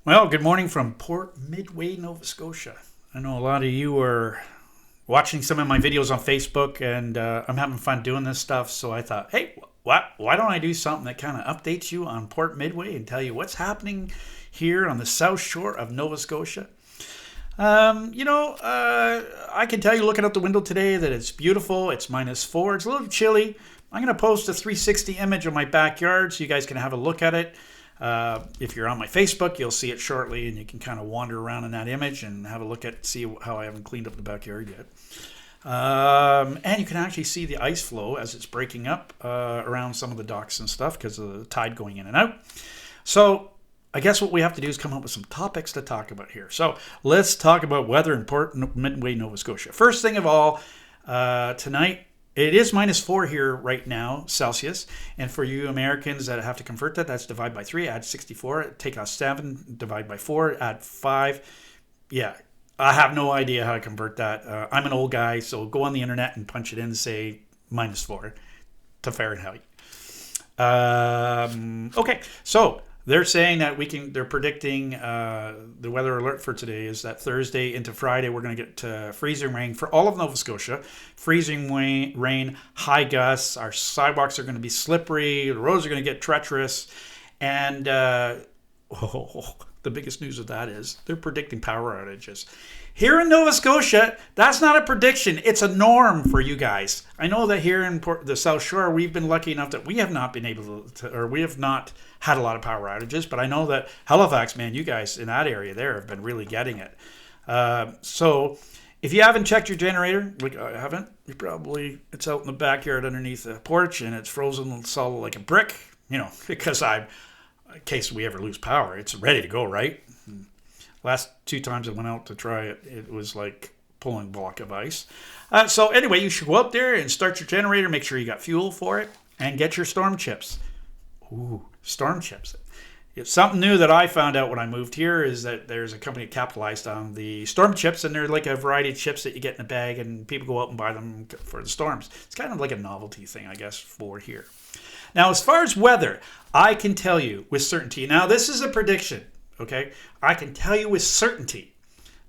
Well, good morning from Port Medway, Nova Scotia. I know a lot of you are watching some of my videos on Facebook, and I'm having fun doing this stuff. So I thought, hey, why don't I do something that kind of updates you on Port Medway and tell you what's happening here on the south shore of Nova Scotia? I can tell you looking out the window today that it's beautiful. It's -4. It's a little chilly. I'm going to post a 360 image of my backyard so you guys can have a look at it. If you're on my Facebook, you'll see it shortly, and you can kind of wander around in that image and have a look at see how I haven't cleaned up the backyard yet. And you can actually see the ice flow as it's breaking up around some of the docks and stuff because of the tide going in and out. So I guess what we have to do is come up with some topics to talk about here. So let's talk about weather in Port Medway, Nova Scotia. First thing of all, tonight it is -4 here right now, Celsius. And for you Americans that have to convert that, that's divide by 3, add 64, take off 7, divide by 4, add 5. Yeah, I have no idea how to convert that. I'm an old guy, so go on the internet and punch it in and say -4 to Fahrenheit. Okay, so they're saying that they're predicting the weather alert for today is that Thursday into Friday we're going to get freezing rain for all of Nova Scotia. Freezing rain, high gusts. Our sidewalks are going to be slippery. The roads are going to get treacherous. And the biggest news of that is they're predicting power outages. Here in Nova Scotia, that's not a prediction. It's a norm for you guys. I know that here in the South Shore, we've been lucky enough that we have not been able to, or we have not had a lot of power outages. But I know that Halifax, man, you guys in that area there have been really getting it. So if you haven't checked your generator, like I haven't, it's out in the backyard underneath the porch and it's frozen solid like a brick, because in case we ever lose power, it's ready to go, right? Last 2 times I went out to try it, it was like pulling a block of ice. So anyway, you should go up there and start your generator, make sure you got fuel for it, and get your storm chips. Ooh, storm chips. It's something new that I found out when I moved here is that there's a company that capitalized on the storm chips, and they're like a variety of chips that you get in a bag, and people go out and buy them for the storms. It's kind of like a novelty thing, I guess, for here. Now, as far as weather, I can tell you with certainty. Now, this is a prediction. Okay, I can tell you with certainty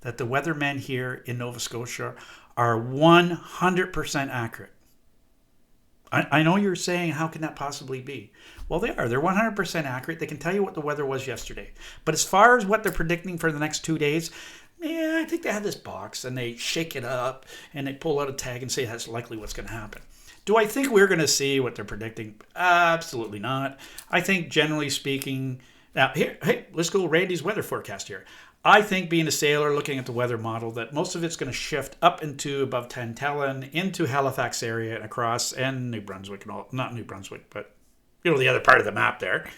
that the weathermen here in Nova Scotia are 100% accurate. I know you're saying, how can that possibly be? Well, they are. They're 100% accurate. They can tell you what the weather was yesterday. But as far as what they're predicting for the next 2 days, yeah, I think they have this box and they shake it up and they pull out a tag and say that's likely what's going to happen. Do I think we're going to see what they're predicting? Absolutely not. I think generally speaking, now, hey, let's go Randy's weather forecast here. I think being a sailor, looking at the weather model, that most of it's going to shift up into above Tantallon, into Halifax area and across, and New Brunswick, and all, not New Brunswick, but the other part of the map there.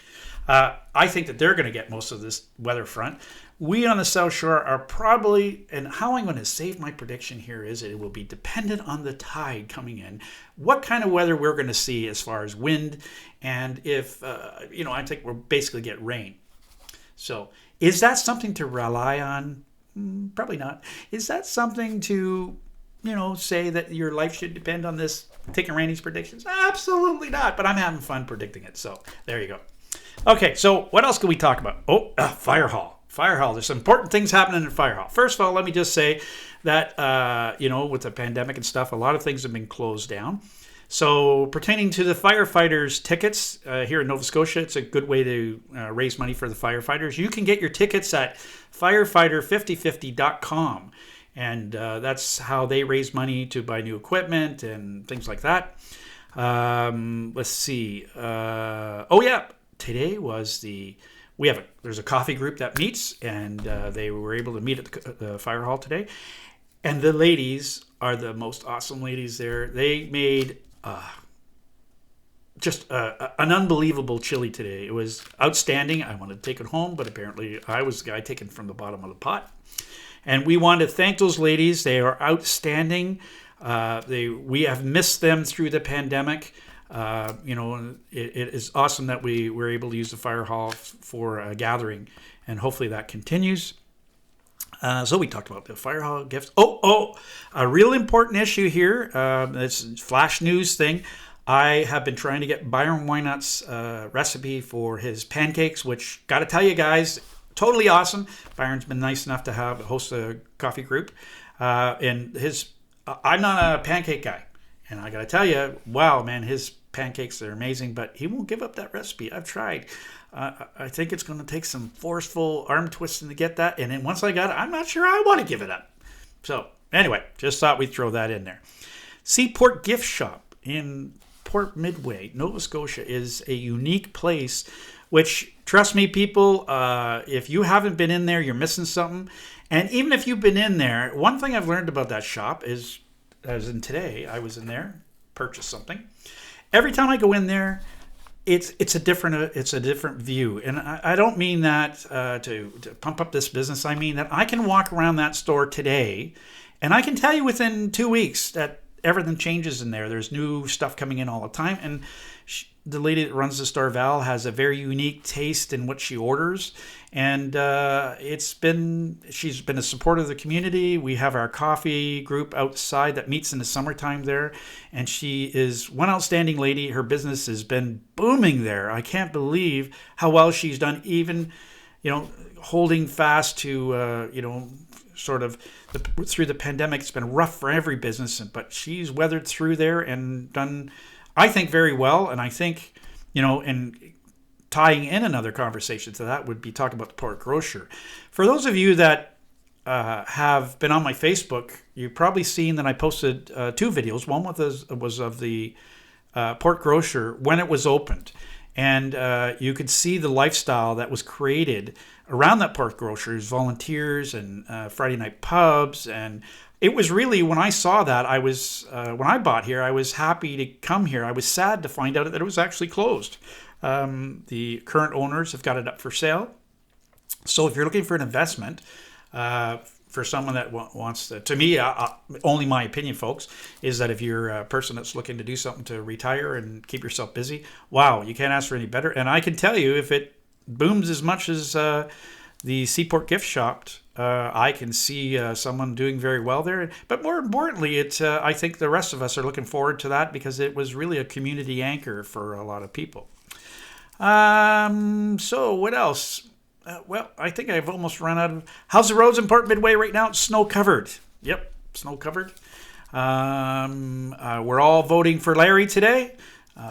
I think that they're going to get most of this weather front. We on the South Shore are probably, and how I'm going to save my prediction here is it will be dependent on the tide coming in, what kind of weather we're going to see as far as wind, and if, I think we'll basically get rain. So is that something to rely on? Probably not. Is that something to, say that your life should depend on this, taking Randy's predictions? Absolutely not, but I'm having fun predicting it. So there you go. Okay, so what else can we talk about? Fire hall. Fire hall. There's some important things happening in Fire hall. First of all, let me just say that, with the pandemic and stuff, a lot of things have been closed down. So pertaining to the firefighters' tickets here in Nova Scotia, it's a good way to raise money for the firefighters. You can get your tickets at firefighter5050.com. And that's how they raise money to buy new equipment and things like that. Let's see. Today was there's a coffee group that meets, and they were able to meet at the fire hall today. And the ladies are the most awesome ladies there. They made just an unbelievable chili today. It was outstanding. I wanted to take it home, but apparently I was the guy taking from the bottom of the pot. And we want to thank those ladies. They are outstanding. We have missed them through the pandemic. It is awesome that we were able to use the fire hall for a gathering, and hopefully that continues. So we talked about the fire hall gifts. A real important issue here. This flash news thing. I have been trying to get Byron Wynot's recipe for his pancakes, which, got to tell you guys, totally awesome. Byron's been nice enough to host a coffee group. And I'm not a pancake guy. And I got to tell you, wow, man, his pancakes are amazing, but he won't give up that recipe. I've tried. I think it's going to take some forceful arm twisting to get that. And then once I got it, I'm not sure I want to give it up. So anyway, just thought we'd throw that in there. Seaport Gift Shop in Port Medway, Nova Scotia is a unique place, which, trust me, people, if you haven't been in there, you're missing something. And even if you've been in there, one thing I've learned about that shop is, as in today, I was in there, purchased something. Every time I go in there, it's a different view. And I don't mean that to pump up this business. I mean that I can walk around that store today, and I can tell you within 2 weeks that everything changes in there. There's new stuff coming in all the time. And the lady that runs the store, Val, has a very unique taste in what she orders. And she's been a supporter of the community. We have our coffee group outside that meets in the summertime there. And she is one outstanding lady. Her business has been booming there. I can't believe how well she's done, even, holding fast to, sort of through the pandemic. It's been rough for every business, but she's weathered through there and done, I think, very well. And I think, and tying in another conversation to that would be talking about the Port Grocer. For those of you that have been on my Facebook, you've probably seen that I posted 2 videos. One was of the Port Grocer when it was opened. And you could see the lifestyle that was created around that Port Grocer's volunteers and Friday night pubs. And it was really, when I saw that, when I bought here, I was happy to come here. I was sad to find out that it was actually closed. The current owners have got it up for sale. So if you're looking for an investment, for someone that wants to me, only my opinion, folks, is that if you're a person that's looking to do something to retire and keep yourself busy, wow, you can't ask for any better. And I can tell you, if it booms as much as the Seaport Gift Shop, I can see someone doing very well there. But more importantly, I think the rest of us are looking forward to that, because it was really a community anchor for a lot of people. So what else? Well, I think I've almost run out of... How's the roads in Port Medway right now? It's snow-covered. Yep, snow-covered. We're all voting for Larry today.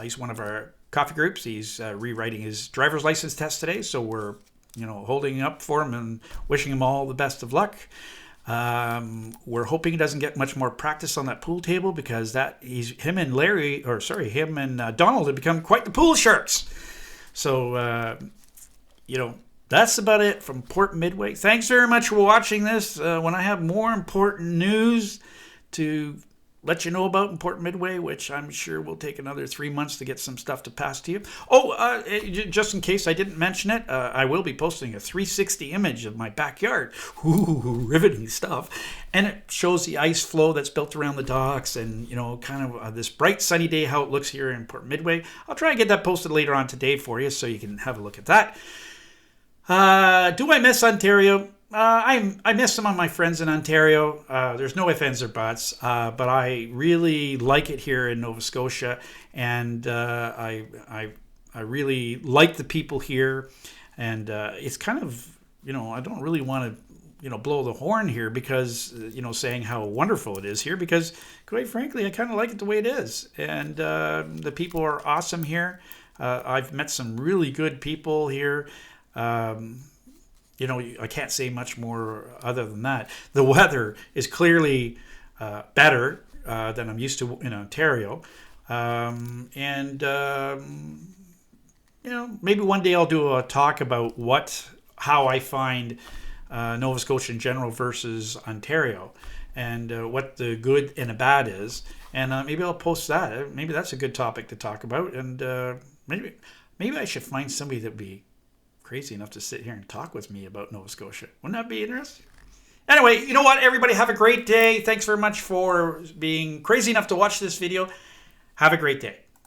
He's one of our coffee groups. He's rewriting his driver's license test today, so we're holding up for him and wishing him all the best of luck. We're hoping he doesn't get much more practice on that pool table, because him and Donald have become quite the pool sharks. So, that's about it from Port Medway. Thanks very much for watching this. When I have more important news to let you know about in Port Medway, which I'm sure will take another 3 months to get some stuff to pass to you. Just in case I didn't mention it, I will be posting a 360 image of my backyard. Ooh, riveting stuff. And it shows the ice flow that's built around the docks, and, kind of this bright sunny day, how it looks here in Port Medway. I'll try and get that posted later on today for you, so you can have a look at that. Do I miss Ontario? I miss some of my friends in Ontario. There's no ifs, ands, or buts, but I really like it here in Nova Scotia, and I really like the people here. And it's kind of, I don't really want to, blow the horn here, because, saying how wonderful it is here, because, quite frankly, I kind of like it the way it is. And the people are awesome here. I've met some really good people here. I can't say much more other than that. The weather is clearly better than I'm used to in Ontario. Maybe one day I'll do a talk about how I find Nova Scotia in general versus Ontario, and what the good and the bad is. And maybe I'll post that. Maybe that's a good topic to talk about. And maybe I should find somebody that would be crazy enough to sit here and talk with me about Nova Scotia. Wouldn't that be interesting? Anyway, you know what? Everybody have a great day. Thanks very much for being crazy enough to watch this video. Have a great day.